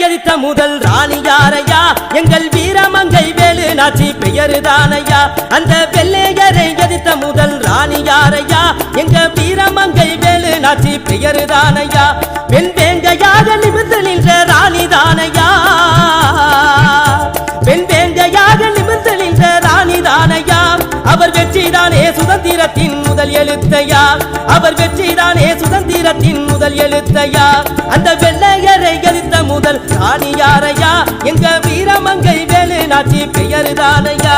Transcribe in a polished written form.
எதிர்த்த முதல் ராணி யாரையா? எங்கள் வீரமங்கை வேலு நாச்சி பெயருதானையா. அந்த வெள்ளையரை எதிர்த்த முதல் ராணி யாரையா? எங்க வீரமங்கை வேலு நாச்சி பெயருதானையா. பெண் வேங்கையாக நிமிர்ந்து நின்ற ராணி தானையா. பெண் வேங்கையாக நிமிர்ந்து நின்ற ராணி தானையா. அவர் வெற்றிதானே சுதந்திரத்தின் முதல் எழுத்தையா. அவர் வெற்றிதானே சுதந்திரத்தின் முதல் எழுத்தையா. அந்த வெள்ளையரை எதிர்த்த முதல் ராணி யாரையா? எங்க வீரமங்கை வேலு நாச்சி பெயருதானையா.